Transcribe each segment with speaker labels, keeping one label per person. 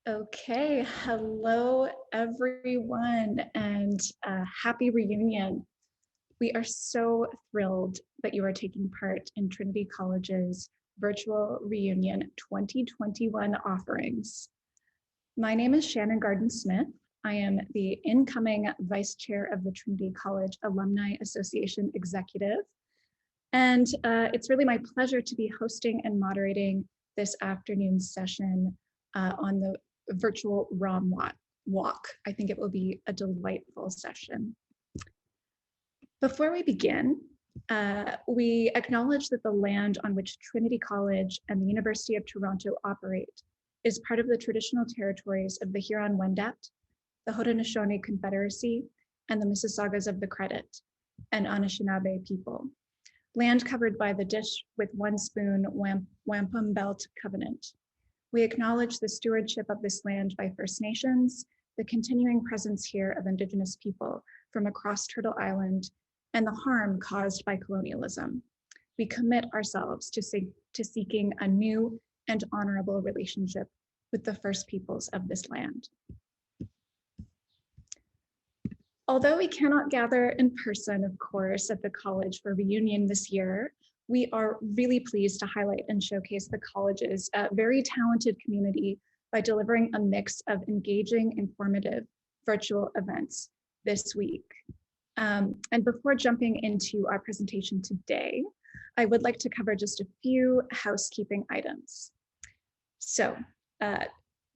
Speaker 1: Okay, hello everyone and happy reunion. We are so thrilled that you are taking part in Trinity College's virtual reunion 2021 offerings. My name is Shannon Garden-Smith. I am the incoming Vice Chair of the Trinity College Alumni Association Executive. And it's really my pleasure to be hosting and moderating this afternoon's session on the virtual ROMWalk. I think it will be a delightful session. Before we begin, we acknowledge that the land on which Trinity College and the University of Toronto operate is part of the traditional territories of the Huron-Wendat, the Haudenosaunee Confederacy, and the Mississaugas of the Credit, and Anishinaabe people. Land covered by the Dish with One Spoon Wampum Belt Covenant. We acknowledge the stewardship of this land by First Nations, the continuing presence here of Indigenous people from across Turtle Island, and the harm caused by colonialism. We commit ourselves to seeking a new and honorable relationship with the First Peoples of this land. Although we cannot gather in person, of course, at the college for reunion this year, we are really pleased to highlight and showcase the college's very talented community by delivering a mix of engaging, informative virtual events this week. And before jumping into our presentation today, I would like to cover just a few housekeeping items. So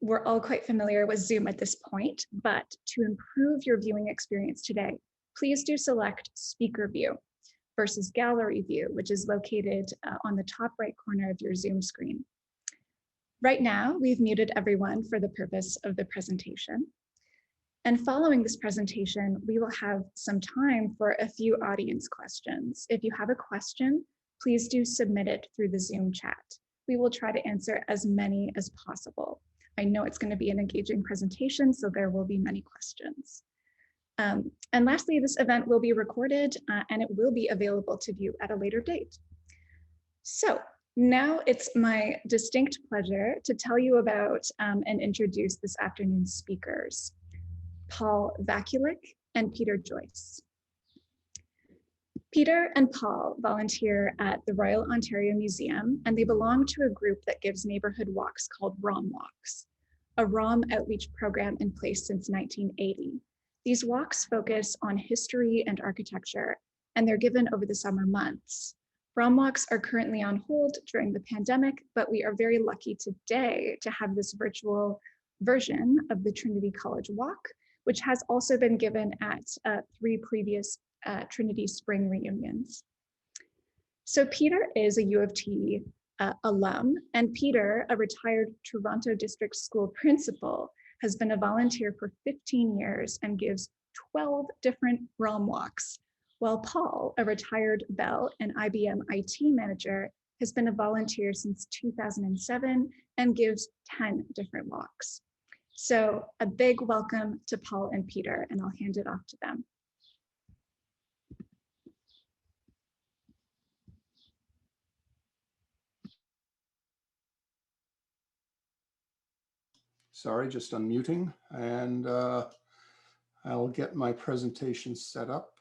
Speaker 1: we're all quite familiar with Zoom at this point, but to improve your viewing experience today, please do select speaker view versus gallery view, which is located on the top right corner of your Zoom screen. Right now, we've muted everyone for the purpose of the presentation. And following this presentation, we will have some time for a few audience questions. If you have a question, please do submit it through the Zoom chat. We will try to answer as many as possible. I know it's going to be an engaging presentation, so there will be many questions. And lastly, this event will be recorded and it will be available to view at a later date. So now it's my distinct pleasure to tell you about and introduce this afternoon's speakers, Paul Vakulik and Peter Joyce. Peter and Paul volunteer at the Royal Ontario Museum, and they belong to a group that gives neighborhood walks called ROMWalks, a ROM outreach program in place since 1980. These walks focus on history and architecture, and they're given over the summer months. ROMWalks are currently on hold during the pandemic, but we are very lucky today to have this virtual version of the Trinity College Walk, which has also been given at 3 previous Trinity Spring reunions. So Peter is a U of T alum, and Peter, a retired Toronto District School principal, has been a volunteer for 15 years and gives 12 different ROM walks, while Paul, a retired Bell and IBM IT manager, has been a volunteer since 2007 and gives 10 different walks. So a big welcome to Paul and Peter, and I'll hand it off to them.
Speaker 2: Sorry, just unmuting, and I'll get my presentation set up.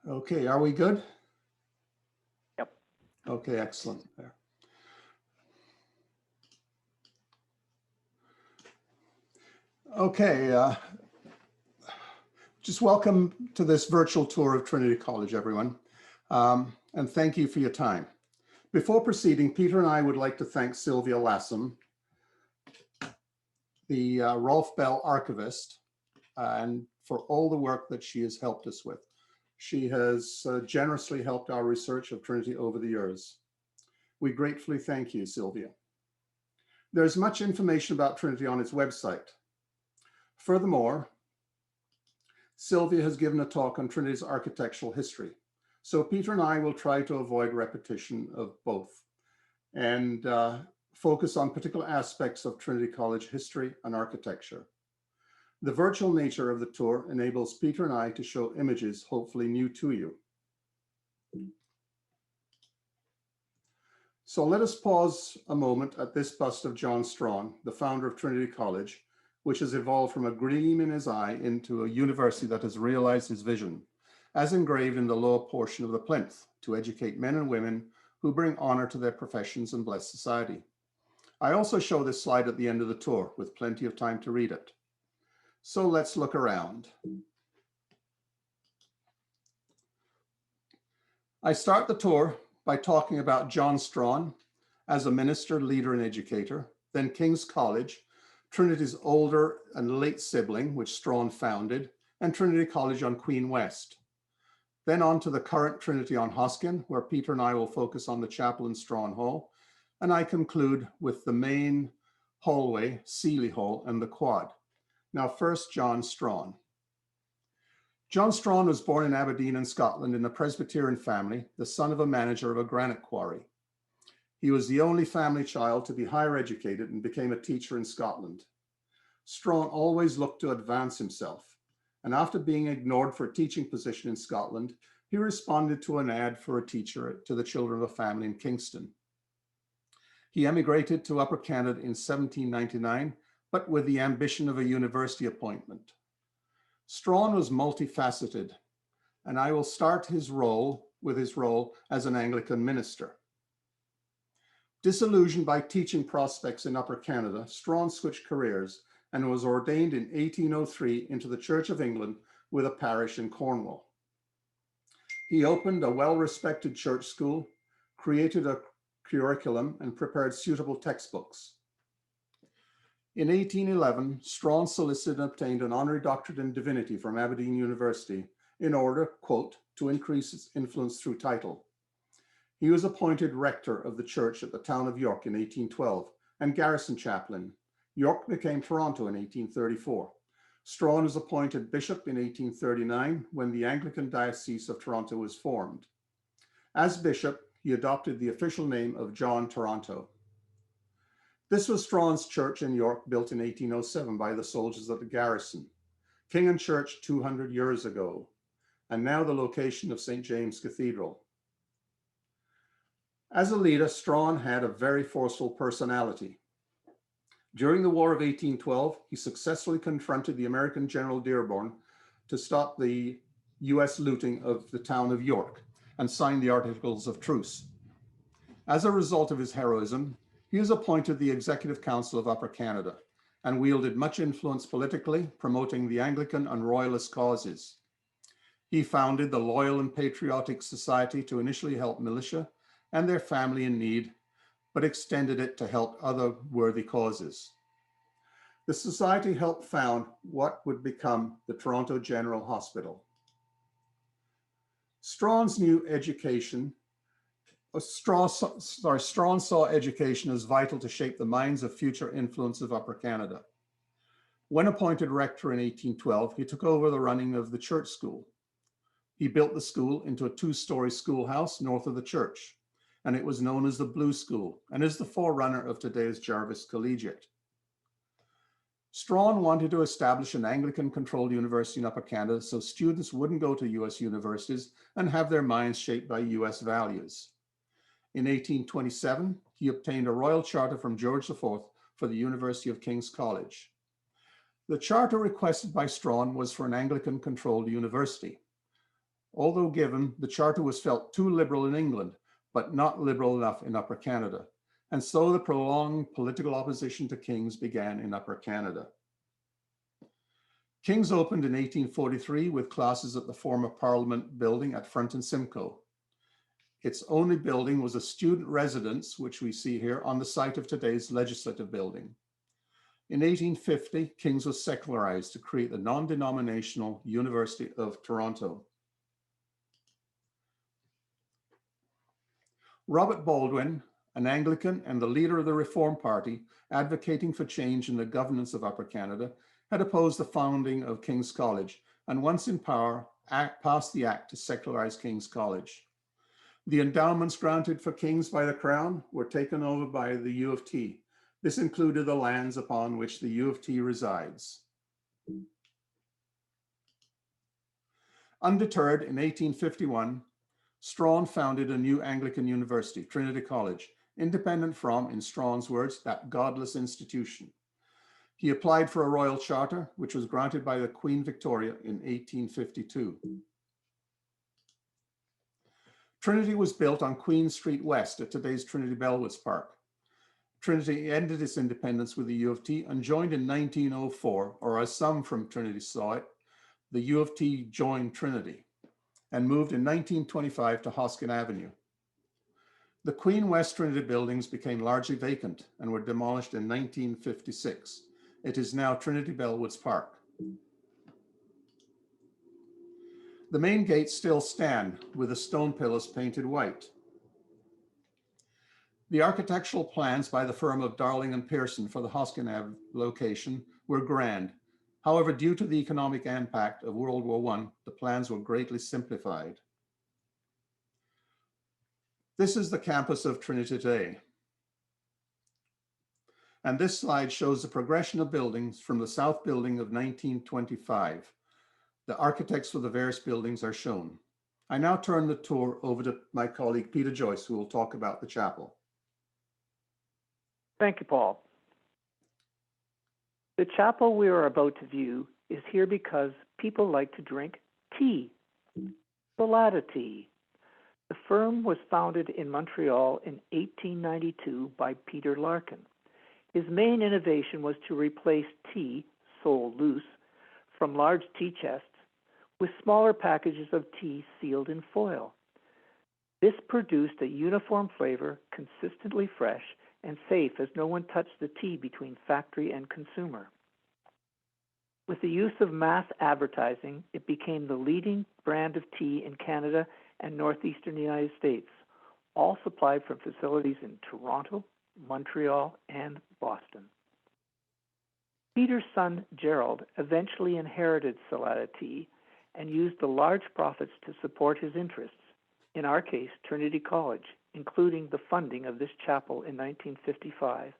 Speaker 2: Okay, are we good?
Speaker 3: Yep.
Speaker 2: Okay, excellent. There. Okay, just welcome to this virtual tour of Trinity College, everyone, and thank you for your time. Before proceeding, Peter and I would like to thank Sylvia Lassam, the Rolf Bell archivist, and for all the work that she has helped us with. She has generously helped our research of Trinity over the years. We gratefully thank you, Sylvia. There's much information about Trinity on its website. Furthermore, Sylvia has given a talk on Trinity's architectural history. So Peter and I will try to avoid repetition of both and focus on particular aspects of Trinity College history and architecture. The virtual nature of the tour enables Peter and I to show images hopefully new to you. So let us pause a moment at this bust of John Strachan, the founder of Trinity College, which has evolved from a gleam in his eye into a university that has realized his vision, as engraved in the lower portion of the plinth, to educate men and women who bring honor to their professions and bless society. I also show this slide at the end of the tour with plenty of time to read it. So let's look around. I start the tour by talking about John Strachan as a minister, leader, and educator, then King's College, Trinity's older and late sibling, which Strachan founded, and Trinity College on Queen West. Then on to the current Trinity on Hoskin, where Peter and I will focus on the chapel in Strachan Hall, and I conclude with the main hallway, Seeley Hall, and the quad. Now first, John Strachan. John Strachan was born in Aberdeen in Scotland in a Presbyterian family, the son of a manager of a granite quarry. He was the only family child to be higher educated and became a teacher in Scotland. Strachan always looked to advance himself, and after being ignored for a teaching position in Scotland, he responded to an ad for a teacher to the children of a family in Kingston. He emigrated to Upper Canada in 1799, but with the ambition of a university appointment. Strachan was multifaceted, and I will start his role as an Anglican minister. Disillusioned by teaching prospects in Upper Canada, Strachan switched careers and was ordained in 1803 into the Church of England with a parish in Cornwall. He opened a well-respected church school, created a curriculum, and prepared suitable textbooks. In 1811, Strachan solicited and obtained an honorary doctorate in divinity from Aberdeen University in order, quote, to increase its influence through title. He was appointed rector of the church at the town of York in 1812 and garrison chaplain. York became Toronto in 1834. Strachan was appointed bishop in 1839 when the Anglican Diocese of Toronto was formed. As bishop, he adopted the official name of John Toronto. This was Strachan's church in York, built in 1807 by the soldiers of the garrison. King and church 200 years ago, and now the location of St. James Cathedral. As a leader, Strachan had a very forceful personality. During the War of 1812, he successfully confronted the American General Dearborn to stop the US looting of the town of York and signed the Articles of Truce. As a result of his heroism, he was appointed the Executive Council of Upper Canada and wielded much influence politically, promoting the Anglican and Royalist causes. He founded the Loyal and Patriotic Society to initially help militia and their family in need, but extended it to help other worthy causes. The society helped found what would become the Toronto General Hospital. Strachan saw education as vital to shape the minds of future influence of Upper Canada. When appointed rector in 1812, he took over the running of the church school. He built the school into a two-story schoolhouse north of the church, and it was known as the Blue School and is the forerunner of today's Jarvis Collegiate. Strachan wanted to establish an Anglican-controlled university in Upper Canada so students wouldn't go to US universities and have their minds shaped by US values. In 1827, he obtained a royal charter from George IV for the University of King's College. The charter requested by Strachan was for an Anglican-controlled university. Although given, the charter was felt too liberal in England, but not liberal enough in Upper Canada. And so the prolonged political opposition to King's began in Upper Canada. King's opened in 1843 with classes at the former Parliament building at Front and Simcoe. Its only building was a student residence, which we see here on the site of today's Legislative Building. In 1850, King's was secularized to create the non-denominational University of Toronto. Robert Baldwin, an Anglican and the leader of the Reform Party, advocating for change in the governance of Upper Canada, had opposed the founding of King's College, and once in power, passed the act to secularize King's College. The endowments granted for King's by the Crown were taken over by the U of T. This included the lands upon which the U of T resides. Undeterred, in 1851, Strawn founded a new Anglican university, Trinity College, independent from, in Strawn's words, that godless institution. He applied for a royal charter, which was granted by the Queen Victoria in 1852. Trinity was built on Queen Street West at today's Trinity Bellwoods Park. Trinity ended its independence with the U of T and joined in 1904, or as some from Trinity saw it, the U of T joined Trinity and moved in 1925 to Hoskin Avenue. The Queen West Trinity buildings became largely vacant and were demolished in 1956. It is now Trinity Bellwoods Park. The main gates still stand with the stone pillars painted white. The architectural plans by the firm of Darling and Pearson for the Hoskin Ave location were grand. However, due to the economic impact of World War I, the plans were greatly simplified. This is the campus of Trinity today. And this slide shows the progression of buildings from the South Building of 1925. The architects for the various buildings are shown. I now turn the tour over to my colleague, Peter Joyce, who will talk about the chapel.
Speaker 3: Thank you, Paul. The chapel we are about to view is here because people like to drink tea, Salada tea. The firm was founded in Montreal in 1892 by Peter Larkin. His main innovation was to replace tea, sold loose, from large tea chests with smaller packages of tea sealed in foil. This produced a uniform flavor, consistently fresh, and safe as no one touched the tea between factory and consumer. With the use of mass advertising, it became the leading brand of tea in Canada and northeastern United States, all supplied from facilities in Toronto, Montreal, and Boston. Peter's son, Gerald, eventually inherited Salada Tea and used the large profits to support his interests, in our case, Trinity College, including the funding of this chapel in 1955,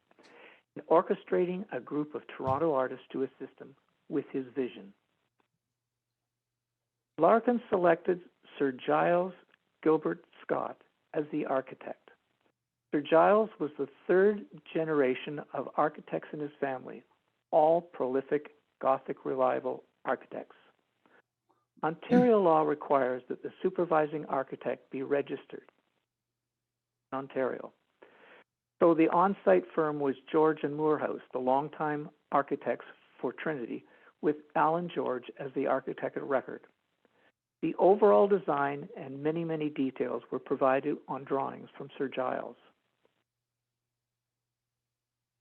Speaker 3: and orchestrating a group of Toronto artists to assist him with his vision. Larkin selected Sir Giles Gilbert Scott as the architect. Sir Giles was the third generation of architects in his family, all prolific Gothic reliable architects. Ontario law requires that the supervising architect be registered in Ontario. So the on-site firm was George and Moorhouse, the longtime architects for Trinity, with Alan George as the architect of record. The overall design and many, many details were provided on drawings from Sir Giles.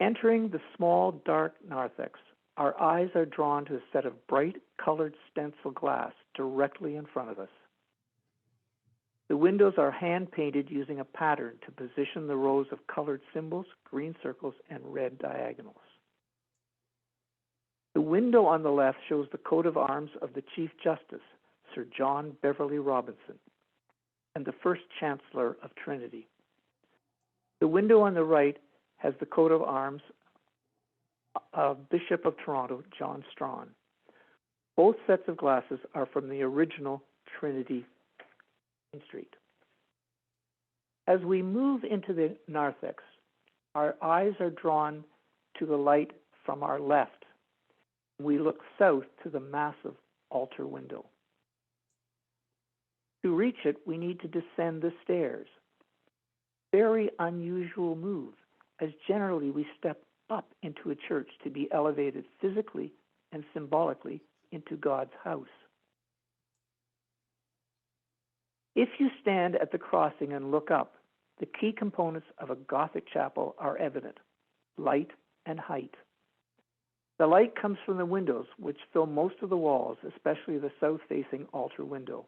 Speaker 3: Entering the small, dark narthex, our eyes are drawn to a set of bright colored stencil glass directly in front of us. The windows are hand-painted using a pattern to position the rows of colored symbols, green circles, and red diagonals. The window on the left shows the coat of arms of the Chief Justice, Sir John Beverley Robinson, and the first Chancellor of Trinity. The window on the right has the coat of arms of Bishop of Toronto, John Strawn. Both sets of glasses are from the original Trinity Main Street. As we move into the narthex, our eyes are drawn to the light from our left. We look south to the massive altar window. To reach it, we need to descend the stairs. Very unusual move, as generally we step up into a church to be elevated physically and symbolically into God's house. If you stand at the crossing and look up, the key components of a Gothic chapel are evident: light and height. The light comes from the windows, which fill most of the walls, especially the south-facing altar window.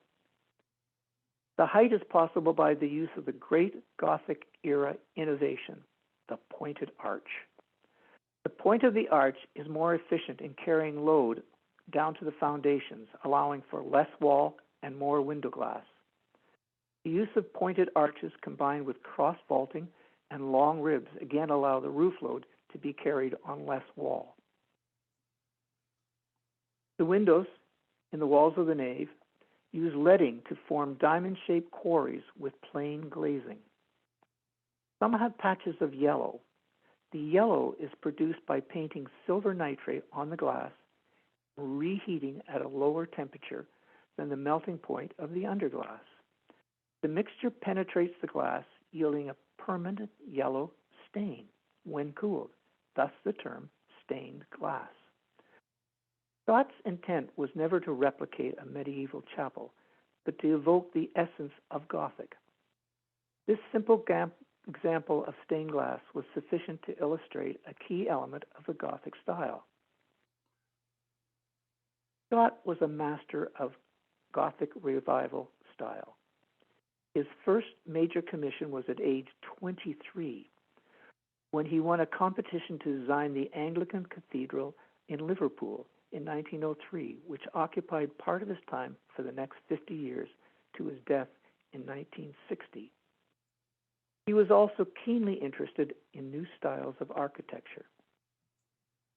Speaker 3: The height is possible by the use of the great Gothic era innovation, the pointed arch. The point of the arch is more efficient in carrying load down to the foundations, allowing for less wall and more window glass. The use of pointed arches combined with cross vaulting and long ribs again allow the roof load to be carried on less wall. The windows in the walls of the nave use leading to form diamond-shaped quarries with plain glazing. Some have patches of yellow. The yellow is produced by painting silver nitrate on the glass and reheating at a lower temperature than the melting point of the underglass. The mixture penetrates the glass, yielding a permanent yellow stain when cooled, thus the term stained glass. Scott's intent was never to replicate a medieval chapel, but to evoke the essence of Gothic. This simple example of stained glass was sufficient to illustrate a key element of the Gothic style. Scott was a master of Gothic revival style. His first major commission was at age 23, when he won a competition to design the Anglican Cathedral in Liverpool in 1903, which occupied part of his time for the next 50 years to his death in 1960. He was also keenly interested in new styles of architecture.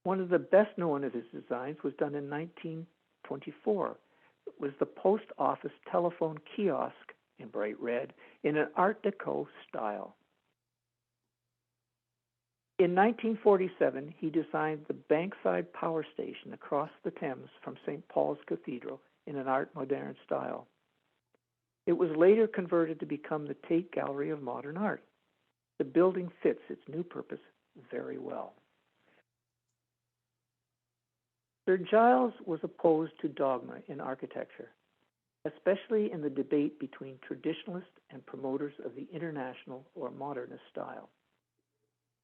Speaker 3: One of the best known of his designs was done in 1924. It was the post office telephone kiosk in bright red in an Art Deco style. In 1947, he designed the Bankside Power Station across the Thames from St. Paul's Cathedral in an Art Moderne style. It was later converted to become the Tate Gallery of Modern Art. The building fits its new purpose very well. Sir Giles was opposed to dogma in architecture, especially in the debate between traditionalists and promoters of the international or modernist style.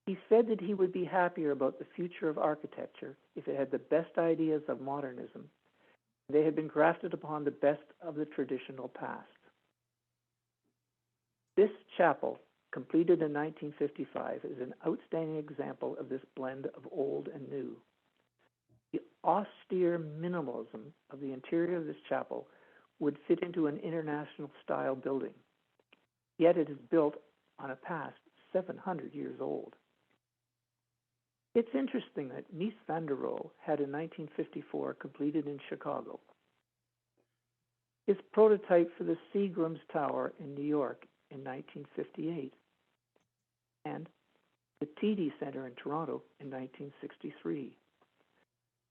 Speaker 3: He said that he would be happier about the future of architecture if it had the best ideas of modernism. They had been grafted upon the best of the traditional past. This chapel, completed in 1955, is an outstanding example of this blend of old and new. The austere minimalism of the interior of this chapel would fit into an international style building, yet it is built on a past 700 years old. It's interesting that Mies van der Rohe had in 1954 completed in Chicago his prototype for the Seagram's Tower in New York in 1958 and the TD Center in Toronto in 1963.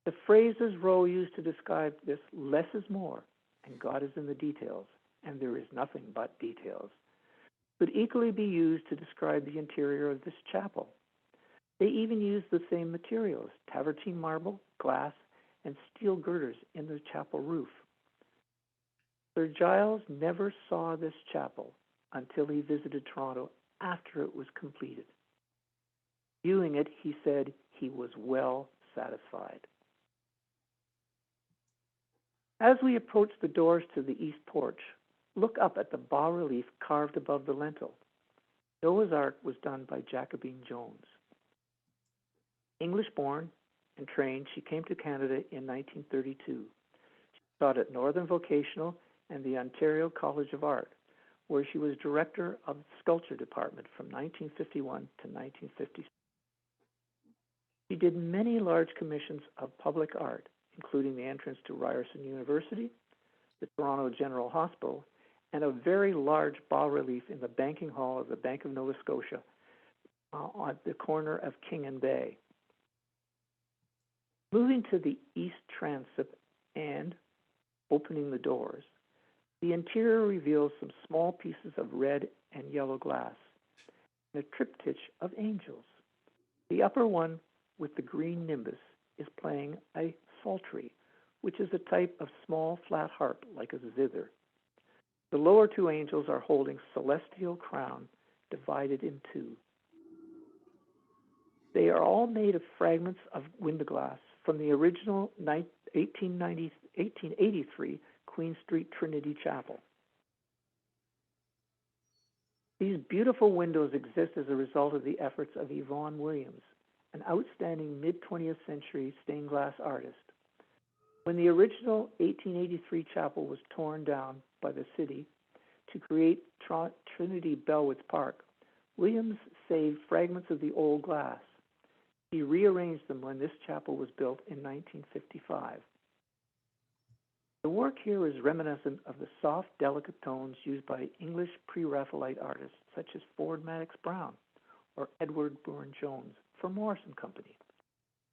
Speaker 3: The phrases Rohe used to describe this, less is more, and God is in the details, and there is nothing but details, could equally be used to describe the interior of this chapel. They even used the same materials, travertine marble, glass, and steel girders in the chapel roof. Sir Giles never saw this chapel until he visited Toronto after it was completed. Viewing it, he said he was well satisfied. As we approach the doors to the east porch, look up at the bas-relief carved above the lintel. Noah's Ark was done by Jacobine Jones. English-born and trained, she came to Canada in 1932. She taught at Northern Vocational and the Ontario College of Art, where she was director of the sculpture department from 1951 to 1956. She did many large commissions of public art, including the entrance to Ryerson University, the Toronto General Hospital, and a very large bas-relief in the banking hall of the Bank of Nova Scotia on the corner of King and Bay. Moving to the east transept and opening the doors, the interior reveals some small pieces of red and yellow glass and a triptych of angels. The upper one with the green nimbus is playing a psaltery, which is a type of small flat harp like a zither. The lower two angels are holding celestial crown divided in two. They are all made of fragments of window glass from the original 1883 Queen Street Trinity Chapel. These beautiful windows exist as a result of the efforts of Yvonne Williams, an outstanding mid-20th century stained glass artist. When the original 1883 chapel was torn down by the city to create Trinity Bellwoods Park, Williams saved fragments of the old glass. He rearranged them when this chapel was built in 1955. The work here is reminiscent of the soft, delicate tones used by English pre-Raphaelite artists such as Ford Madox Brown or Edward Burne-Jones for Morris and Company.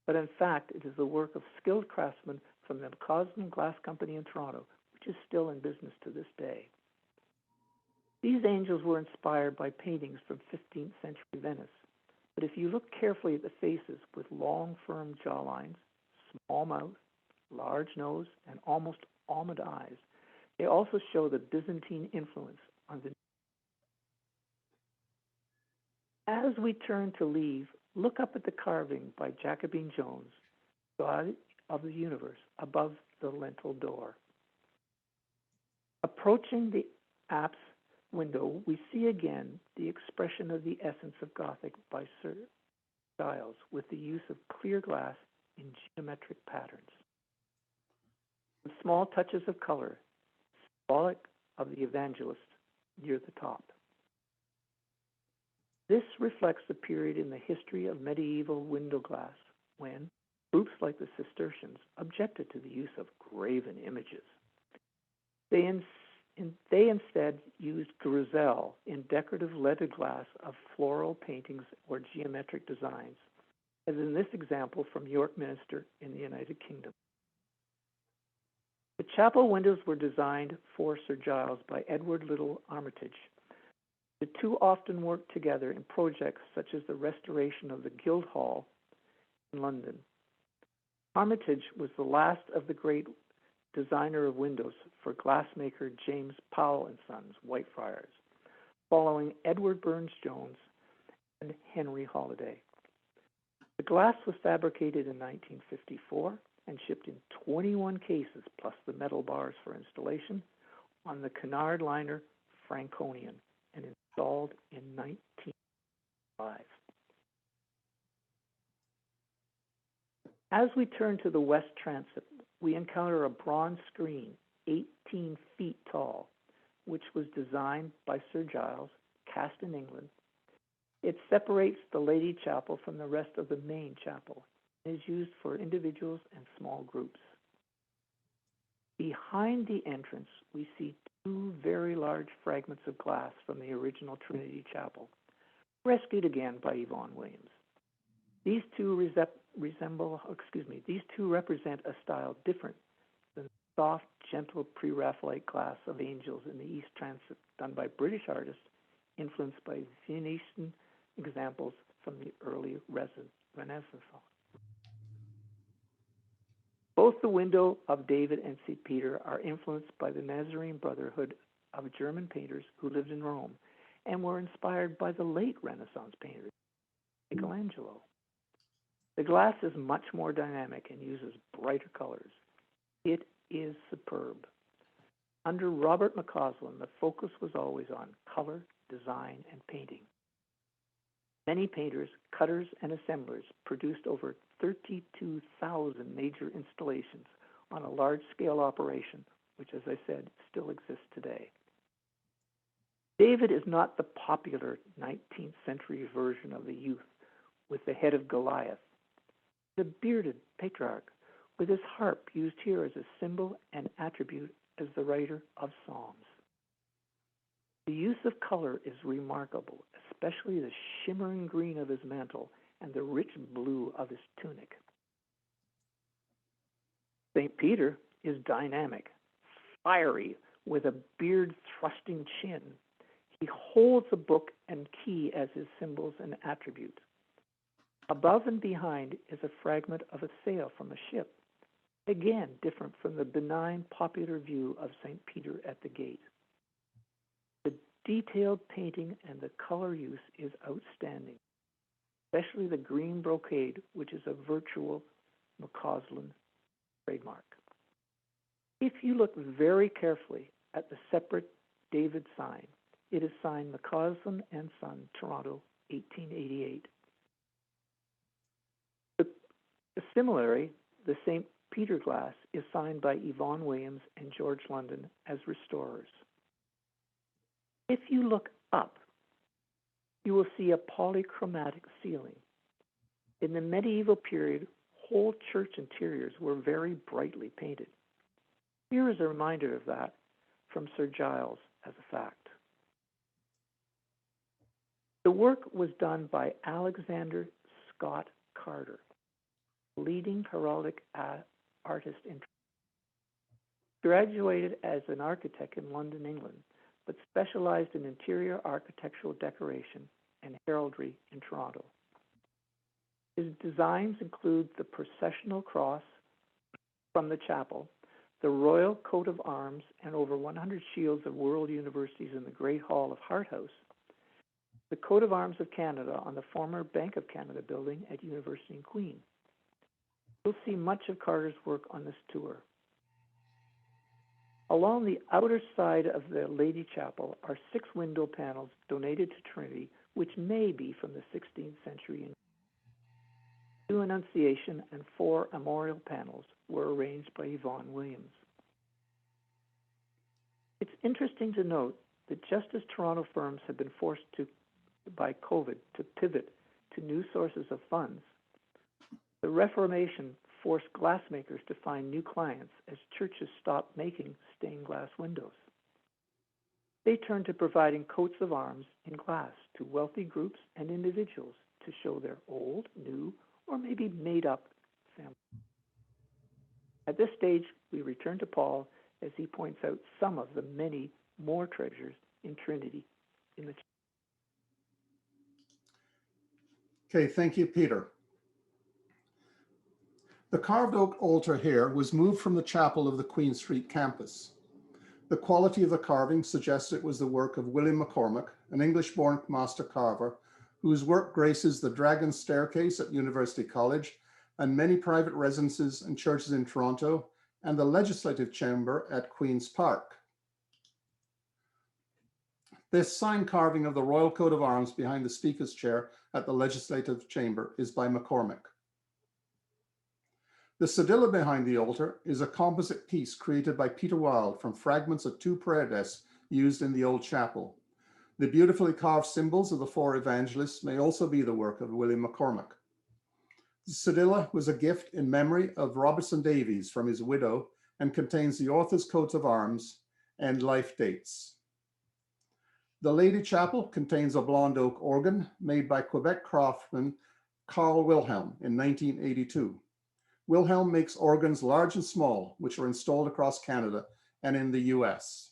Speaker 3: But in fact, it is the work of skilled craftsmen from the McCausland Glass Company in Toronto, which is still in business to this day. These angels were inspired by paintings from 15th century Venice. But if you look carefully at the faces with long, firm jawlines, small mouth, large nose, and almost almond eyes, they also show the Byzantine influence on the. As we turn to leave, look up at the carving by Jacobine Jones, God of the Universe, above the lintel door. Approaching the apse window, we see again the expression of the essence of Gothic by Sir Giles with the use of clear glass in geometric patterns. With small touches of color, symbolic of the evangelist near the top. This reflects the period in the history of medieval window glass when groups like the Cistercians objected to the use of graven images. They instead used griselle in decorative leaded glass of floral paintings or geometric designs, as in this example from York Minster in the United Kingdom. The chapel windows were designed for Sir Giles by Edward Little Armitage. The two often worked together in projects such as the restoration of the Guildhall in London. Armitage was the last of the great designer of windows for glassmaker James Powell and Sons, Whitefriars, following Edward Burne-Jones and Henry Holliday. The glass was fabricated in 1954 and shipped in 21 cases, plus the metal bars for installation, on the Canard liner Franconian and installed in 1905. As we turn to the west transept, we encounter a bronze screen 18 feet tall, which was designed by Sir Giles, cast in England. It separates the Lady Chapel from the rest of the main chapel and is used for individuals and small groups. Behind the entrance, we see two very large fragments of glass from the original Trinity Chapel, rescued again by Yvonne Williams. These two represent a style different than the soft, gentle pre-Raphaelite glass of angels in the East Transept done by British artists influenced by Venetian examples from the early Renaissance. Both the window of David and St. Peter are influenced by the Nazarene Brotherhood of German painters who lived in Rome and were inspired by the late Renaissance painters, Michelangelo. The glass is much more dynamic and uses brighter colors. It is superb. Under Robert McCausland, the focus was always on color, design, and painting. Many painters, cutters, and assemblers produced over 32,000 major installations on a large-scale operation, which, as I said, still exists today. David is not the popular 19th century version of the youth with the head of Goliath. The bearded patriarch with his harp used here as a symbol and attribute as the writer of Psalms. The use of color is remarkable, especially the shimmering green of his mantle and the rich blue of his tunic. St. Peter is dynamic, fiery, with a beard-thrusting chin. He holds a book and key as his symbols and attributes. Above and behind is a fragment of a sail from a ship, again different from the benign popular view of St. Peter at the gate. The detailed painting and the color use is outstanding, especially the green brocade, which is a virtual McCausland trademark. If you look very carefully at the separate David sign, it is signed McCausland and Son, Toronto, 1888. Similarly, the St. Peter glass is signed by Yvonne Williams and George London as restorers. If you look up, you will see a polychromatic ceiling. In the medieval period, whole church interiors were very brightly painted. Here is a reminder of that from Sir Giles as a fact. The work was done by Alexander Scott Carter, leading heraldic artist in graduated as an architect in London, England, but specialized in interior architectural decoration and heraldry in Toronto. His designs include the processional cross from the chapel, the royal coat of arms, and over 100 shields of world universities in the Great Hall of Hart House, the coat of arms of Canada on the former Bank of Canada building at University in Queen. You'll see much of Carter's work on this tour. Along the outer side of the Lady Chapel are 6 window panels donated to Trinity, which may be from the 16th century. 2 Annunciation and 4 Armorial panels were arranged by Yvonne Williams. It's interesting to note that just as Toronto firms have been forced by COVID to pivot to new sources of funds, the Reformation forced glassmakers to find new clients as churches stopped making stained glass windows. They turned to providing coats of arms in glass to wealthy groups and individuals to show their old, new, or maybe made-up family. At this stage, we return to Paul as he points out some of the many more treasures in Trinity in the church.
Speaker 2: Okay, thank you, Peter. The carved oak altar here was moved from the chapel of the Queen Street campus. The quality of the carving suggests it was the work of William McCormack, an English-born master carver, whose work graces the Dragon Staircase at University College and many private residences and churches in Toronto and the Legislative Chamber at Queen's Park. This sign carving of the royal coat of arms behind the Speaker's chair at the Legislative Chamber is by McCormack. The cedilla behind the altar is a composite piece created by Peter Wilde from fragments of 2 prayer desks used in the old chapel. The beautifully carved symbols of the 4 evangelists may also be the work of William McCormack. The cedilla was a gift in memory of Robertson Davies from his widow and contains the author's coat of arms and life dates. The Lady Chapel contains a blonde oak organ made by Quebec craftsman Carl Wilhelm in 1982. Wilhelm makes organs large and small, which are installed across Canada and in the US.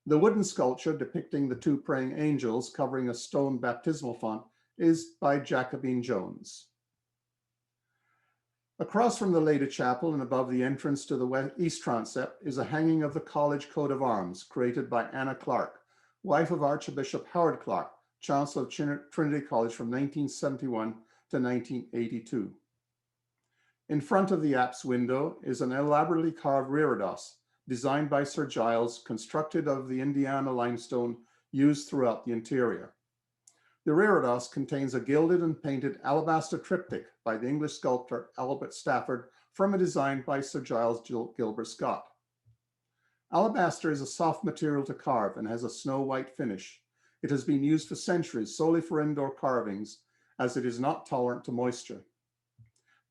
Speaker 2: The wooden sculpture depicting the 2 praying angels covering a stone baptismal font is by Jacobine Jones. Across from the Lady Chapel and above the entrance to the east transept is a hanging of the college coat of arms created by Anna Clark, wife of Archbishop Howard Clark, Chancellor of Trinity College from 1971 to 1982. In front of the apse window is an elaborately carved reredos designed by Sir Giles, constructed of the Indiana limestone used throughout the interior. The reredos contains a gilded and painted alabaster triptych by the English sculptor Albert Stafford from a design by Sir Giles Gilbert Scott. Alabaster is a soft material to carve and has a snow-white finish. It has been used for centuries solely for indoor carvings, as it is not tolerant to moisture.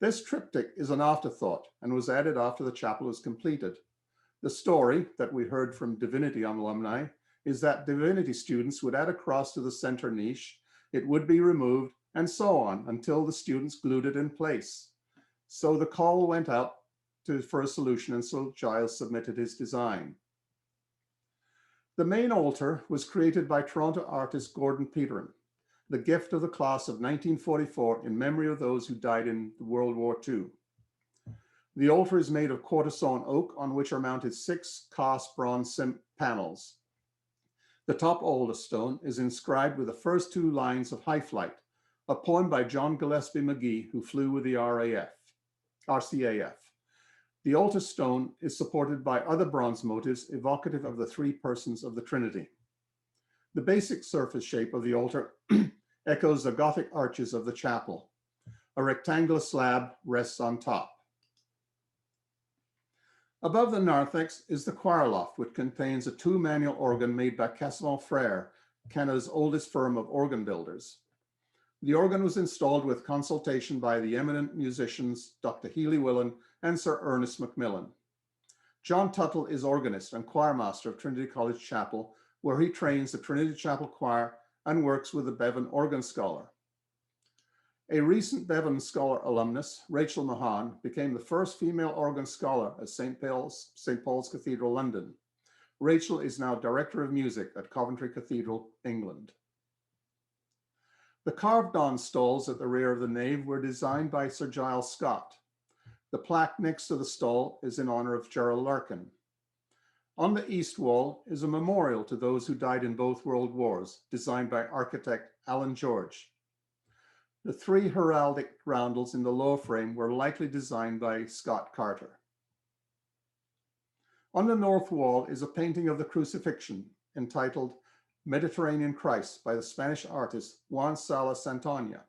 Speaker 2: This triptych is an afterthought and was added after the chapel was completed. The story that we heard from Divinity alumni is that Divinity students would add a cross to the center niche, it would be removed, and so on until the students glued it in place. So the call went out for a solution, and so Giles submitted his design. The main altar was created by Toronto artist Gordon Peterin, the gift of the class of 1944 in memory of those who died in World War II. The altar is made of quarter-sawn oak on which are mounted 6 cast bronze panels. The top altar stone is inscribed with the first 2 lines of High Flight, a poem by John Gillespie McGee, who flew with the RCAF. The altar stone is supported by other bronze motifs evocative of the 3 persons of the Trinity. The basic surface shape of the altar echoes the Gothic arches of the chapel. A rectangular slab rests on top. Above the narthex is the choir loft, which contains a 2-manual organ made by Cassavant Frere, Canada's oldest firm of organ builders. The organ was installed with consultation by the eminent musicians Dr. Healy Willan and Sir Ernest Macmillan. John Tuttle is organist and choirmaster of Trinity College Chapel, where he trains the Trinity Chapel Choir and works with the Bevan Organ Scholar. A recent Bevan Scholar alumnus, Rachel Mahan, became the first female organ scholar at St. Paul's Cathedral, London. Rachel is now Director of Music at Coventry Cathedral, England. The carved-on stalls at the rear of the nave were designed by Sir Giles Scott. The plaque next to the stall is in honor of Gerald Larkin. On the east wall is a memorial to those who died in both World Wars, designed by architect Alan George. The three heraldic roundels in the lower frame were likely designed by Scott Carter. On the north wall is a painting of the crucifixion entitled Mediterranean Christ by the Spanish artist Juan Sala Santana.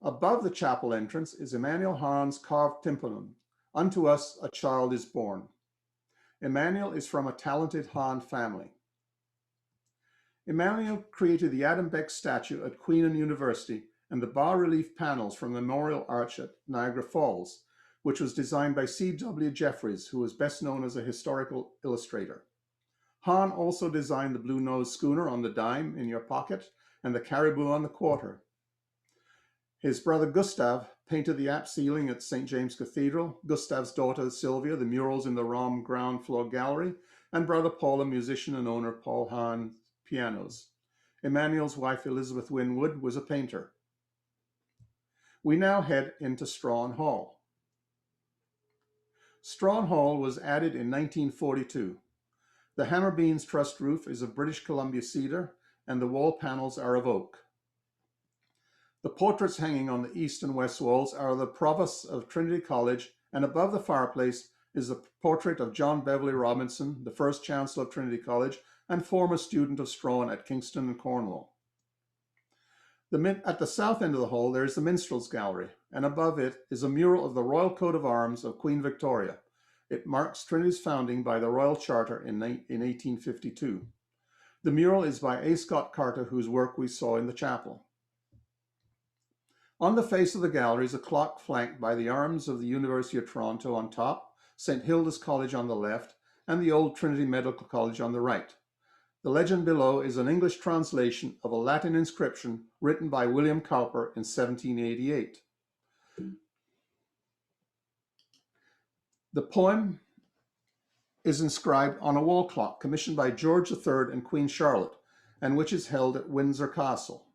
Speaker 2: Above the chapel entrance is Emmanuel Hahn's carved tympanum, "Unto us a child is born." Emmanuel is from a talented Hahn family. Emmanuel created the Adam Beck statue at Queen Anne University and the bas-relief panels from the Memorial Arch at Niagara Falls, which was designed by C.W. Jeffries, who was best known as a historical illustrator. Hahn also designed the Blue Nose schooner on the dime in your pocket and the caribou on the quarter. His brother Gustav painted the apse ceiling at St. James Cathedral, Gustav's daughter Sylvia, the murals in the ROM ground floor gallery, and brother Paul, a musician and owner of Paul Hahn pianos. Emmanuel's wife Elizabeth Winwood was a painter. We now head into Strahan Hall. Strahan Hall was added in 1942. The Hammer Beans trussed roof is of British Columbia cedar and the wall panels are of oak. The portraits hanging on the east and west walls are the provosts of Trinity College, and above the fireplace is the portrait of John Beverley Robinson, the first Chancellor of Trinity College and former student of Strahan at Kingston and Cornwall. At the south end of the hall, there is the Minstrels Gallery, and above it is a mural of the Royal Coat of Arms of Queen Victoria. It marks Trinity's founding by the Royal Charter in 1852. The mural is by A. Scott Carter, whose work we saw in the chapel. On the face of the gallery is a clock flanked by the arms of the University of Toronto on top, St. Hilda's College on the left, and the Old Trinity Medical College on the right. The legend below is an English translation of a Latin inscription written by William Cowper in 1788. The poem is inscribed on a wall clock commissioned by George III and Queen Charlotte, and which is held at Windsor Castle.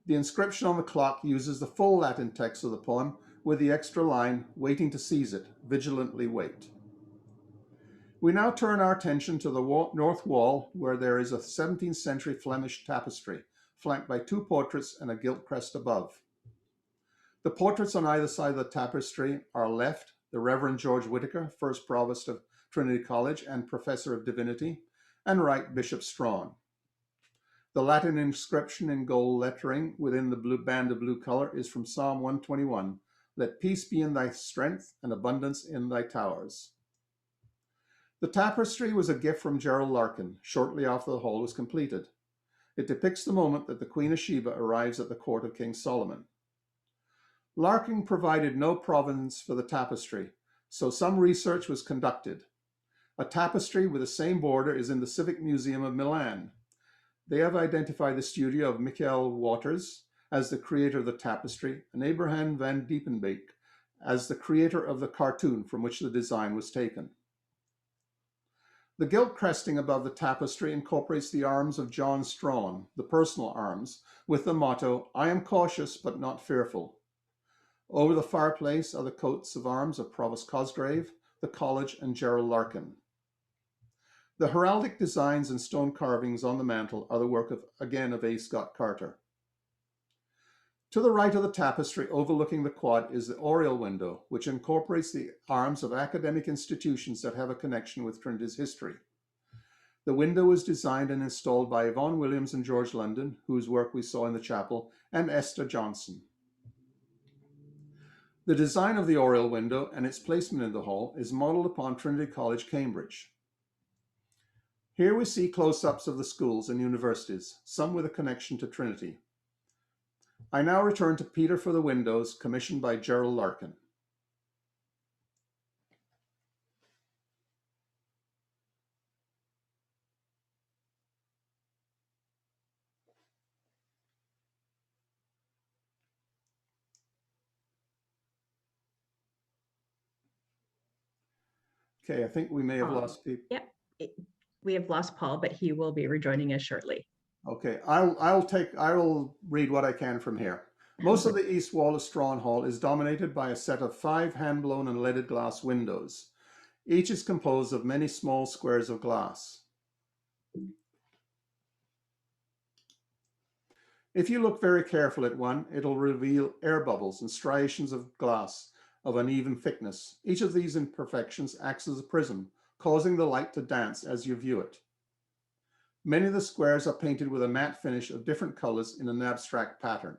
Speaker 2: The inscription on the clock uses the full Latin text of the poem with the extra line, "Waiting to seize it, vigilantly wait." We now turn our attention to the north wall, where there is a 17th century Flemish tapestry, flanked by two portraits and a gilt crest above. The portraits on either side of the tapestry are left, the Reverend George Whitaker, first Provost of Trinity College and Professor of Divinity, and right, Bishop Strahan. The Latin inscription in gold lettering within the blue band of blue color is from Psalm 121, "Let peace be in thy strength and abundance in thy towers." The tapestry was a gift from Gerald Larkin shortly after the hall was completed. It depicts the moment that the Queen of Sheba arrives at the court of King Solomon. Larkin provided no provenance for the tapestry, so some research was conducted. A tapestry with the same border is in the Civic Museum of Milan. They have identified the studio of Michael Waters as the creator of the tapestry and Abraham van Diepenbeek as the creator of the cartoon from which the design was taken. The gilt cresting above the tapestry incorporates the arms of John Strahan, the personal arms, with the motto, "I am cautious but not fearful." Over the fireplace are the coats of arms of Provost Cosgrave, the college, and Gerald Larkin. The heraldic designs and stone carvings on the mantel are the work of A. Scott Carter. To the right of the tapestry overlooking the quad is the oriel window, which incorporates the arms of academic institutions that have a connection with Trinity's history. The window was designed and installed by Yvonne Williams and George London, whose work we saw in the chapel, and Esther Johnson. The design of the oriel window and its placement in the hall is modeled upon Trinity College, Cambridge. Here we see close-ups of the schools and universities, some with a connection to Trinity. I now return to Peter for the windows, commissioned by Gerald Larkin. Okay, I think we may have
Speaker 4: Paul.
Speaker 2: lost people.
Speaker 4: Yep, we have lost Paul, but he will be rejoining us shortly.
Speaker 2: Okay, I'll read what I can from here. Most of the east wall of Strawn Hall is dominated by a set of 5 hand-blown and leaded glass windows. Each is composed of many small squares of glass. If you look very careful at one, it'll reveal air bubbles and striations of glass of uneven thickness. Each of these imperfections acts as a prism, causing the light to dance as you view it. Many of the squares are painted with a matte finish of different colors in an abstract pattern.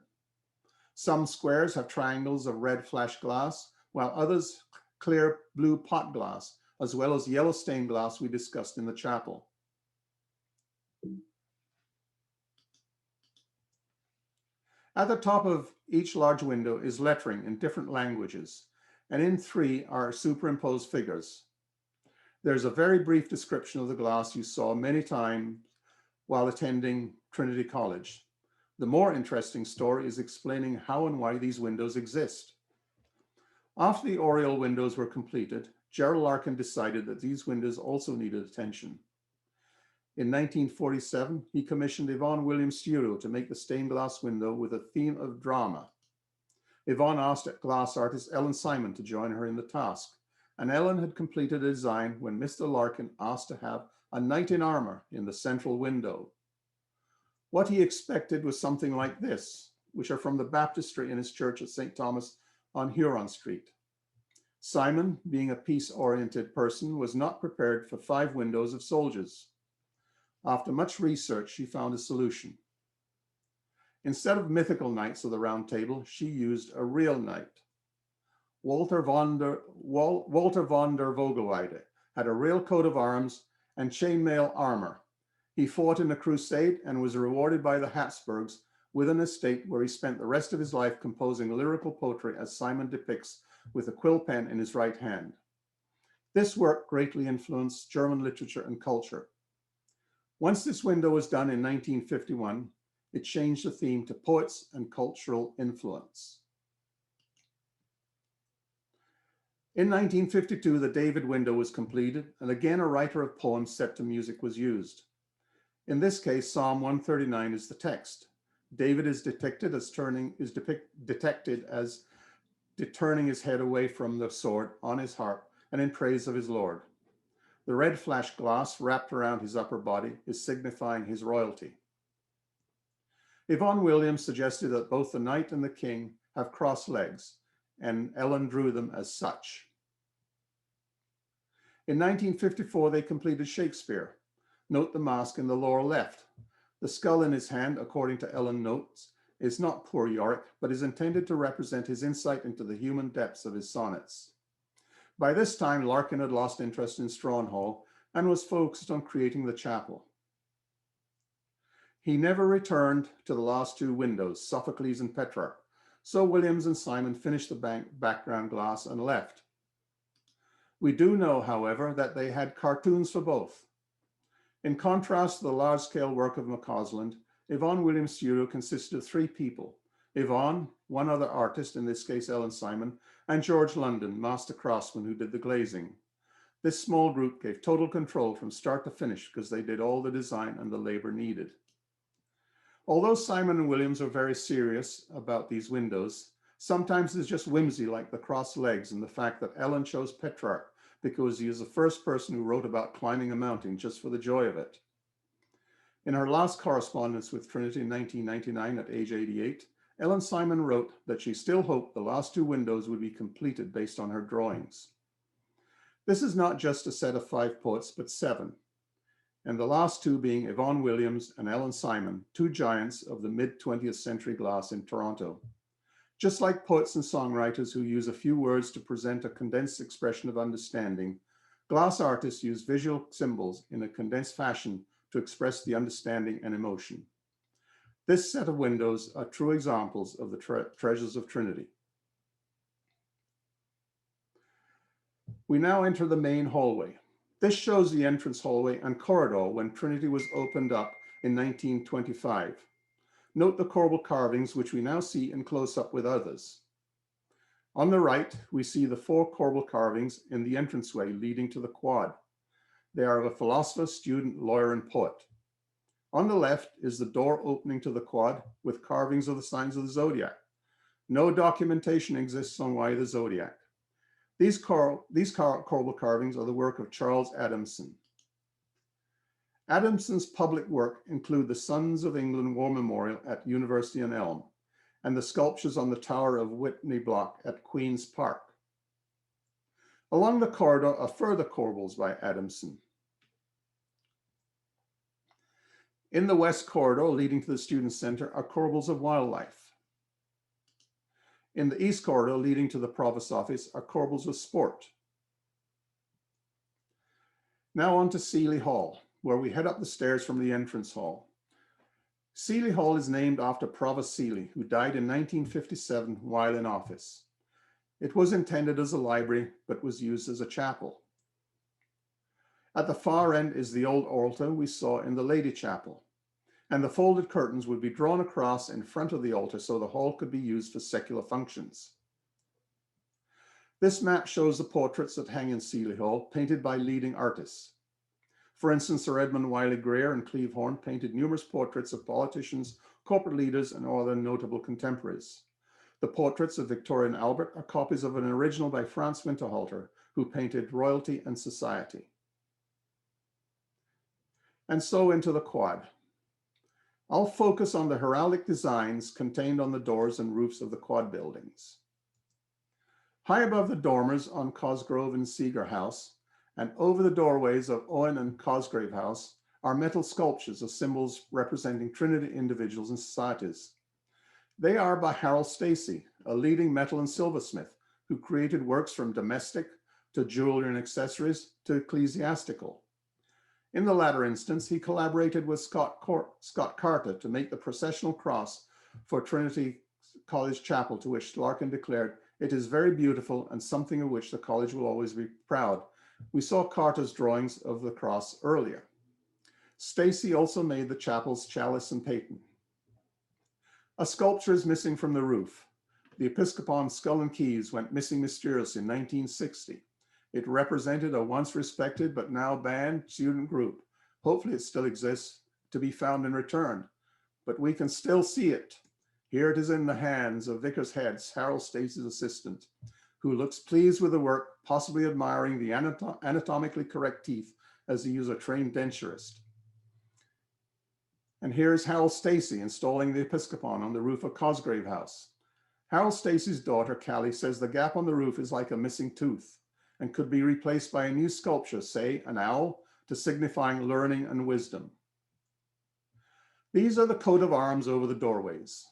Speaker 2: Some squares have triangles of red flash glass, while others clear blue pot glass, as well as yellow stained glass we discussed in the chapel. At the top of each large window is lettering in different languages, and in 3 are superimposed figures. There's a very brief description of the glass you saw many times while attending Trinity College. The more interesting story is explaining how and why these windows exist. After the Oriel windows were completed, Gerald Larkin decided that these windows also needed attention. In 1947, he commissioned Yvonne Williams Studio to make the stained glass window with a theme of drama. Yvonne asked glass artist Ellen Simon to join her in the task, and Ellen had completed a design when Mr. Larkin asked to have a knight in armor in the central window. What he expected was something like this, which are from the baptistry in his church at St. Thomas on Huron Street. Simon, being a peace-oriented person, was not prepared for 5 windows of soldiers. After much research, she found a solution. Instead of mythical knights of the Round Table, she used a real knight. Walter von der Vogelweide had a real coat of arms and chainmail armor. He fought in a crusade and was rewarded by the Habsburgs with an estate where he spent the rest of his life composing lyrical poetry as Simon depicts with a quill pen in his right hand. This work greatly influenced German literature and culture. Once this window was done in 1951, it changed the theme to poets and cultural influence. In 1952, the David window was completed, and again a writer of poems set to music was used. In this case, Psalm 139 is the text. David is detected as turning his head away from the sword on his harp and in praise of his Lord. The red flash glass wrapped around his upper body is signifying his royalty. Yvonne Williams suggested that both the knight and the king have crossed legs, and Ellen drew them as such. In 1954, they completed Shakespeare. Note the mask in the lower left. The skull in his hand, according to Ellen notes, is not poor Yorick, but is intended to represent his insight into the human depths of his sonnets. By this time, Larkin had lost interest in Strawn Hall and was focused on creating the chapel. He never returned to the last 2 windows, Sophocles and Petrarch, so Williams and Simon finished the background glass and left. We do know, however, that they had cartoons for both. In contrast to the large-scale work of McCausland, Yvonne Williams' studio consisted of 3 people: Yvonne, one other artist, in this case Ellen Simon, and George London, master craftsman who did the glazing. This small group gave total control from start to finish because they did all the design and the labor needed. Although Simon and Williams are very serious about these windows, sometimes it's just whimsy, like the crossed legs and the fact that Ellen chose Petrarch because he is the first person who wrote about climbing a mountain just for the joy of it. In her last correspondence with Trinity in 1999 at age 88, Ellen Simon wrote that she still hoped the last 2 windows would be completed based on her drawings. This is not just a set of 5 poets, but 7, and the last 2 being Yvonne Williams and Ellen Simon, 2 giants of the mid-20th century glass in Toronto. Just like poets and songwriters who use a few words to present a condensed expression of understanding, glass artists use visual symbols in a condensed fashion to express the understanding and emotion. This set of windows are true examples of the treasures of Trinity. We now enter the main hallway. This shows the entrance hallway and corridor when Trinity was opened up in 1925. Note the corbel carvings, which we now see in close-up with others. On the right, we see the 4 corbel carvings in the entranceway leading to the quad. They are of a philosopher, student, lawyer, and poet. On the left is the door opening to the quad with carvings of the signs of the zodiac. No documentation exists on why the zodiac. These corbel carvings are the work of Charles Adamson. Adamson's public work include the Sons of England War Memorial at University on Elm and the sculptures on the Tower of Whitney Block at Queen's Park. Along the corridor are further corbels by Adamson. In the west corridor leading to the Student Center are corbels of wildlife. In the east corridor leading to the Provost Office are corbels of sport. Now on to Seeley Hall, where we head up the stairs from the entrance hall. Seeley Hall is named after Provost Seeley, who died in 1957 while in office. It was intended as a library, but was used as a chapel. At the far end is the old altar we saw in the Lady Chapel, and the folded curtains would be drawn across in front of the altar so the hall could be used for secular functions. This map shows the portraits that hang in Seeley Hall, painted by leading artists. For instance, Sir Edmund Wiley Greer and Cleve Horne painted numerous portraits of politicians, corporate leaders, and other notable contemporaries. The portraits of Victoria and Albert are copies of an original by Franz Winterhalter, who painted royalty and society. And so into the quad. I'll focus on the heraldic designs contained on the doors and roofs of the quad buildings. High above the dormers on Cosgrove and Seager House, and over the doorways of Owen and Cosgrave House, are metal sculptures of symbols representing Trinity individuals and societies. They are by Harold Stacey, a leading metal and silversmith, who created works from domestic to jewelry and accessories to ecclesiastical. In the latter instance, he collaborated with Scott Carter to make the processional cross for Trinity College Chapel, to which Larkin declared, "It is very beautiful and something of which the college will always be proud." We saw Carter's drawings of the cross earlier. Stacey also made the chapel's chalice and paten. A sculpture is missing from the roof. The Episcopon skull and keys went missing mysteriously in 1960. It represented a once respected but now banned student group. Hopefully it still exists, to be found and returned, but we can still see it. Here it is in the hands of Vicar's Head's Harold Stacey's assistant, who looks pleased with the work, possibly admiring the anatomically correct teeth as he used a trained denturist. And here's Harold Stacey installing the Episcopon on the roof of Cosgrave House. Harold Stacey's daughter, Callie, says the gap on the roof is like a missing tooth and could be replaced by a new sculpture, say an owl, to signifying learning and wisdom. These are the coat of arms over the doorways.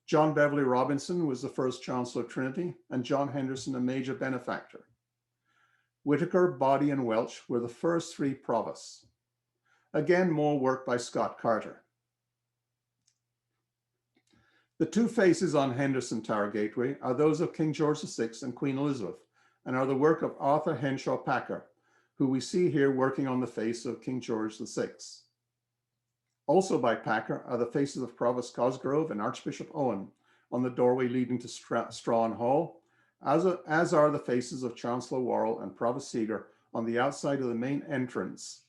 Speaker 2: John Beverly Robinson was the first Chancellor of Trinity, and John Henderson a major benefactor. Whitaker, Boddy, and Welch were the first 3 provosts. Again, more work by Scott Carter. The 2 faces on Henderson Tower Gateway are those of King George VI and Queen Elizabeth, and are the work of Arthur Henshaw Packer, who we see here working on the face of King George VI. Also by Packer are the faces of Provost Cosgrove and Archbishop Owen on the doorway leading to Strahan Hall, as are the faces of Chancellor Worrell and Provost Seeger on the outside of the main entrance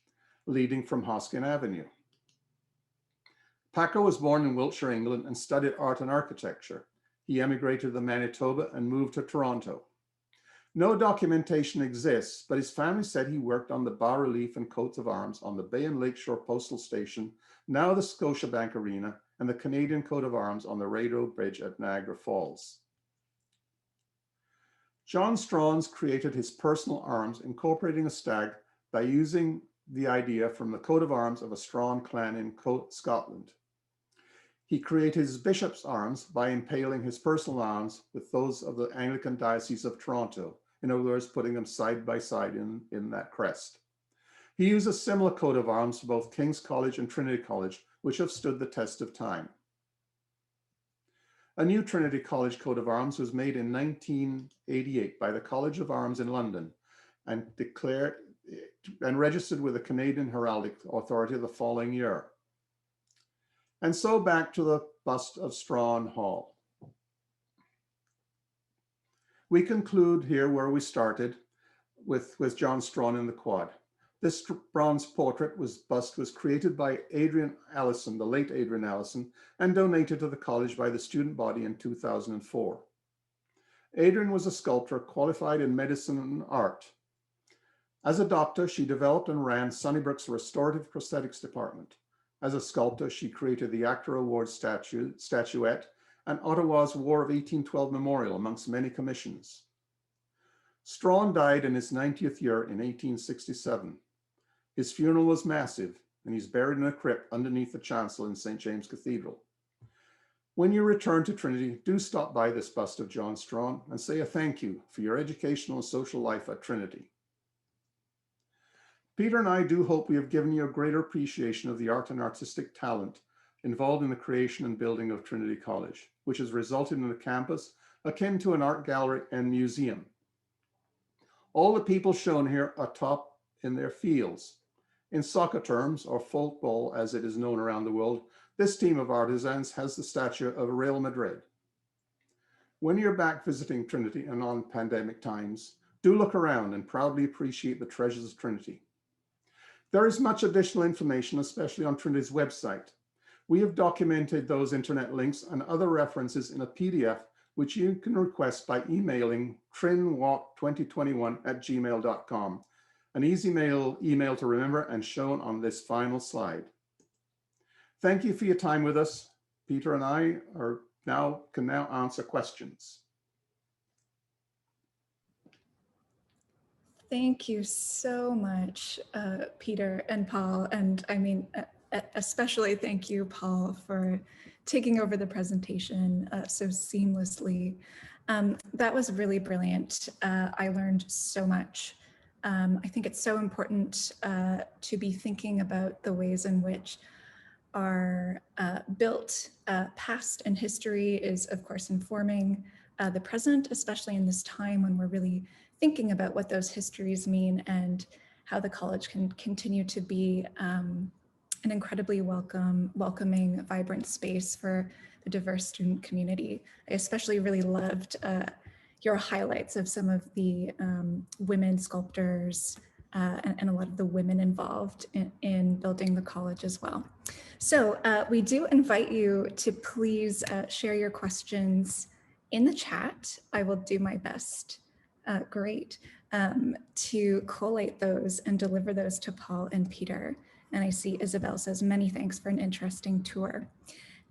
Speaker 2: leading from Hoskin Avenue. Packer was born in Wiltshire, England, and studied art and architecture. He emigrated to Manitoba and moved to Toronto. No documentation exists, but his family said he worked on the bas-relief and coats of arms on the Bay and Lakeshore Postal Station, now the Scotiabank Arena, and the Canadian coat of arms on the Railroad Bridge at Niagara Falls. John Strachan created his personal arms, incorporating a stag by using the idea from the coat of arms of a Strachan clan in Scotland. He created his bishop's arms by impaling his personal arms with those of the Anglican Diocese of Toronto, in other words, putting them side by side in that crest. He used a similar coat of arms for both King's College and Trinity College, which have stood the test of time. A new Trinity College coat of arms was made in 1988 by the College of Arms in London and declared and registered with the Canadian Heraldic Authority the following year. And so back to the bust of Strahan Hall. We conclude here where we started with John Strawn in the quad. This bronze portrait bust was created by Adrian Allison, the late Adrian Allison, and donated to the college by the student body in 2004. Adrian was a sculptor qualified in medicine and art. As a doctor, she developed and ran Sunnybrook's restorative prosthetics department. As a sculptor, she created the Actor Award statuette and Ottawa's War of 1812 memorial, amongst many commissions. Strawn died in his 90th year in 1867. His funeral was massive, and he's buried in a crypt underneath the chancel in St. James Cathedral. When you return to Trinity, do stop by this bust of John Strawn and say a thank you for your educational and social life at Trinity. Peter and I do hope we have given you a greater appreciation of the art and artistic talent involved in the creation and building of Trinity College, which has resulted in a campus akin to an art gallery and museum. All the people shown here are top in their fields. In soccer terms, or football as it is known around the world, this team of artisans has the stature of Real Madrid. When you're back visiting Trinity and on pandemic times, do look around and proudly appreciate the treasures of Trinity. There is much additional information, especially on Trinity's website. We have documented those internet links and other references in a PDF, which you can request by emailing trinwalk2021@gmail.com, an easy email to remember and shown on this final slide. Thank you for your time with us. Peter and I can now answer questions.
Speaker 1: Thank you so much, Peter and Paul. And I mean, especially thank you, Paul, for taking over the presentation so seamlessly. That was really brilliant. I learned so much. I think it's so important to be thinking about the ways in which our built past and history is, of course, informing the present, especially in this time when we're really thinking about what those histories mean and how the college can continue to be an incredibly welcoming, vibrant space for the diverse student community. I especially really loved your highlights of some of the women sculptors and a lot of the women involved in building the college as well. So we do invite you to please share your questions in the chat. I will do my best, to collate those and deliver those to Paul and Peter. And I see Isabel says, many thanks for an interesting tour.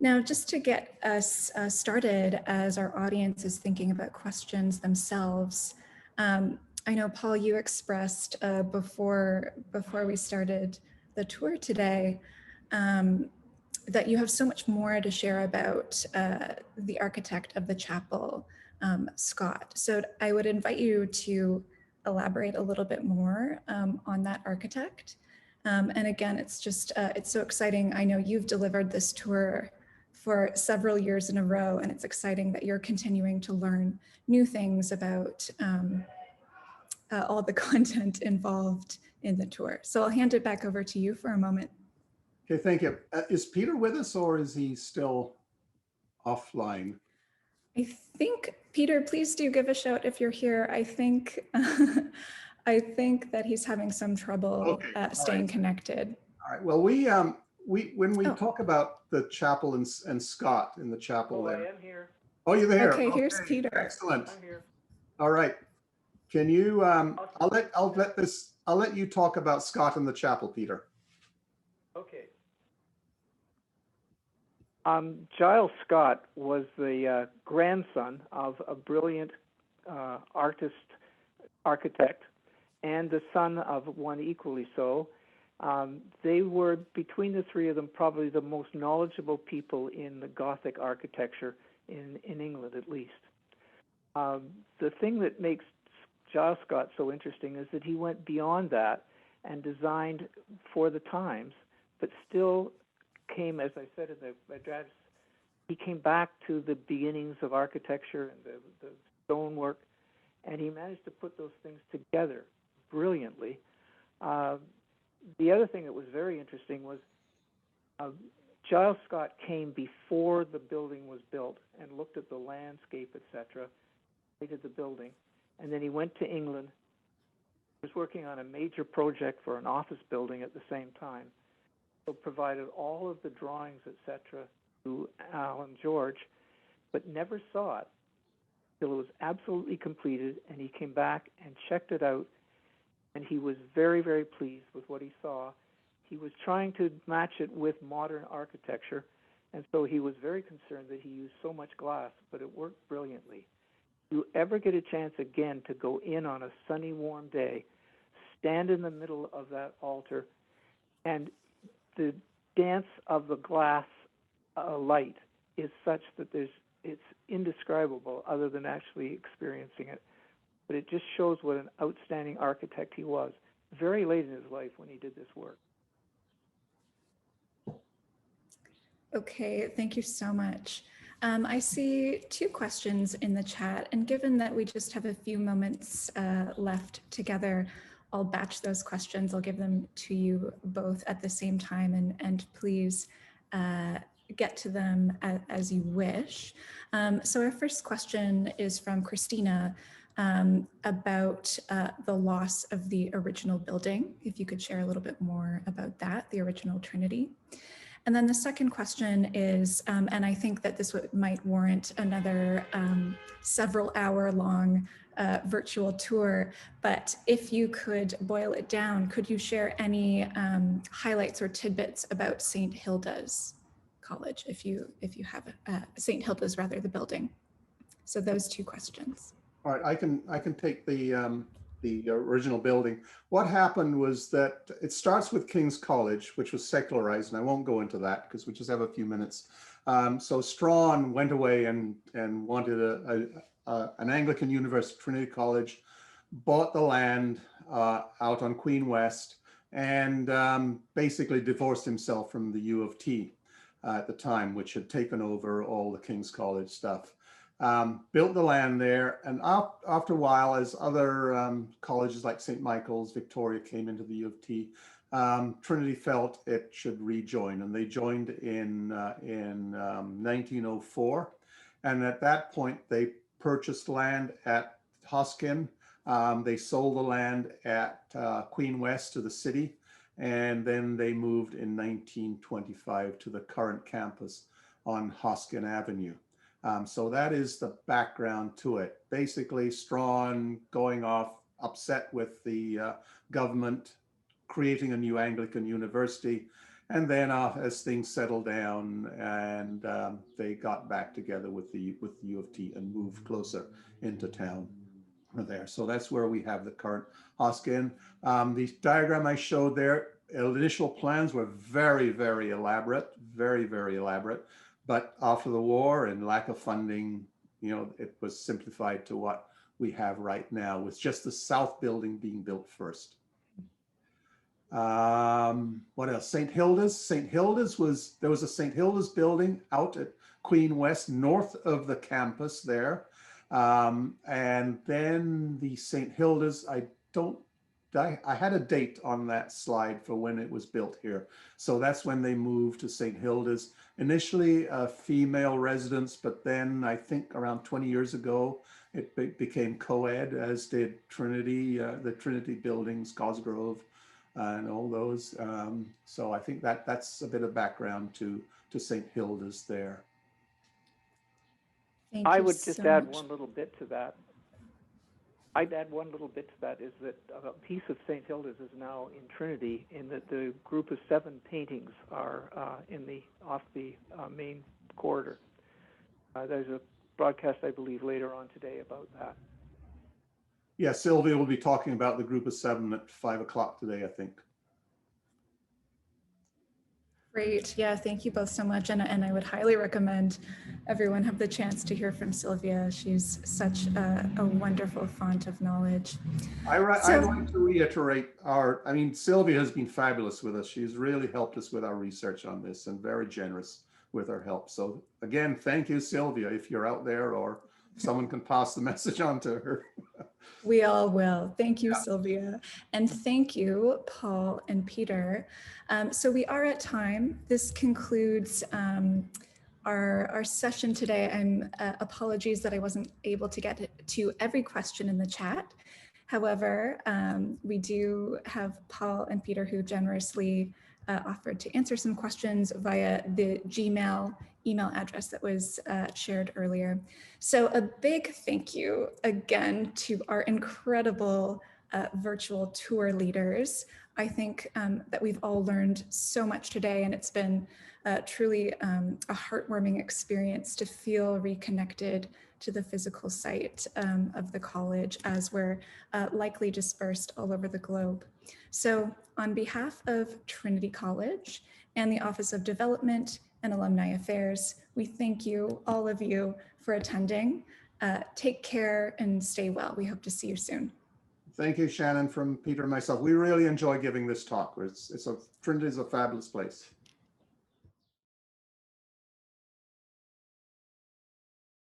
Speaker 1: Now, just to get us started as our audience is thinking about questions themselves, I know, Paul, you expressed before we started the tour today that you have so much more to share about the architect of the chapel, Scott. So I would invite you to elaborate a little bit more on that architect. And again, it's just, it's so exciting. I know you've delivered this tour for several years in a row, and it's exciting that you're continuing to learn new things about all the content involved in the tour. So I'll hand it back over to you for a moment.
Speaker 2: Okay, thank you. Is Peter with us or is he still offline?
Speaker 1: I think, Peter, please do give a shout if you're here. I think I think that he's having some trouble staying connected.
Speaker 2: All right. Well, when we talk about the chapel and Scott in the chapel there.
Speaker 3: I am here.
Speaker 2: Oh, you're there.
Speaker 1: Okay, here's Peter.
Speaker 2: Excellent.
Speaker 3: I'm here.
Speaker 2: All right. Can you? I'll let you talk about Scott and the chapel, Peter.
Speaker 3: Okay. Giles Scott was the grandson of a brilliant architect, and the son of one equally so. They were, between the three of them, probably the most knowledgeable people in the Gothic architecture in England, at least. The thing that makes Giles Scott so interesting is that he went beyond that and designed for the times, but still came, as I said in the address, he came back to the beginnings of architecture and the stonework, and he managed to put those things together brilliantly. The other thing that was very interesting was Giles Scott came before the building was built and looked at the landscape, etc., the building, and then he went to England. He was working on a major project for an office building at the same time. So provided all of the drawings, etc., to Alan George, but never saw it till it was absolutely completed, and he came back and checked it out, and he was very, very pleased with what he saw. He was trying to match it with modern architecture, and so he was very concerned that he used so much glass, but it worked brilliantly. If you ever get a chance again to go in on a sunny, warm day, stand in the middle of that altar, and the dance of the glass light is such that it's indescribable other than actually experiencing it. But it just shows what an outstanding architect he was, very late in his life when he did this work.
Speaker 1: Okay, thank you so much. I see two questions in the chat, and given that we just have a few moments left together, I'll batch those questions. I'll give them to you both at the same time, and please get to them as you wish. So our first question is from Christina about the loss of the original building. If you could share a little bit more about that, the original Trinity. And then the second question is, and I think that this might warrant another several hour long virtual tour, but if you could boil it down, could you share any highlights or tidbits about St. Hilda's College, if you have St. Hilda's, rather, the building? So those two questions.
Speaker 2: All right, I can take the original building. What happened was that it starts with King's College, which was secularized, and I won't go into that because we just have a few minutes. So Strawn went away and wanted an Anglican University, Trinity College, bought the land out on Queen West, and basically divorced himself from the U of T at the time, which had taken over all the King's College stuff. Built the land there, and after a while, as other colleges like St. Michael's, Victoria came into the U of T, Trinity felt it should rejoin, and they joined in 1904. And at that point, they purchased land at Hoskin. They sold the land at Queen West to the city, and then they moved in 1925 to the current campus on Hoskin Avenue. So that is the background to it. Basically, Strawn going off, upset with the government, creating a new Anglican university, and then as things settled down, and they got back together with the U of T and moved closer into town there. So that's where we have the current Hoskin. The diagram I showed there, initial plans were very, very elaborate, very, very elaborate. But after the war and lack of funding, it was simplified to what we have right now, with just the south building being built first. What else? St. Hilda's. St. Hilda's there was a St. Hilda's building out at Queen West, north of the campus there. And then the St. Hilda's, I had a date on that slide for when it was built here. So that's when they moved to St. Hilda's. Initially a female residence, but then I think around 20 years ago, it became co-ed, as did Trinity, the Trinity buildings, Cosgrove, and all those. So I think that's a bit of background to St. Hilda's there.
Speaker 3: I would just add one little bit to that. I'd add one little bit to that, is that a piece of St. Hilda's is now in Trinity, in that the group of 7 paintings are off the main corridor. There's a broadcast, I believe, later on today about that.
Speaker 2: Yeah, Sylvia will be talking about the group of 7 at 5 o'clock today, I think.
Speaker 1: Great. Yeah, thank you both so much. And I would highly recommend everyone have the chance to hear from Sylvia. She's such a wonderful font of knowledge.
Speaker 2: I'd like to reiterate Sylvia has been fabulous with us. She's really helped us with our research on this and very generous with her help. So again, thank you, Sylvia, if you're out there, or someone can pass the message on to her.
Speaker 1: We all will. Thank you, Sylvia. And thank you, Paul and Peter. So we are at time. This concludes our session today. And apologies that I wasn't able to get to every question in the chat. However, we do have Paul and Peter who generously offered to answer some questions via the Gmail email address that was shared earlier. So a big thank you again to our incredible virtual tour leaders. I think that we've all learned so much today, and it's been truly a heartwarming experience to feel reconnected to the physical site of the college as we're likely dispersed all over the globe. So on behalf of Trinity College and the Office of Development and Alumni Affairs, we thank you, all of you, for attending. Take care and stay well. We hope to see you soon.
Speaker 2: Thank you, Shannon, from Peter and myself. We really enjoy giving this talk. Trinity is a fabulous place.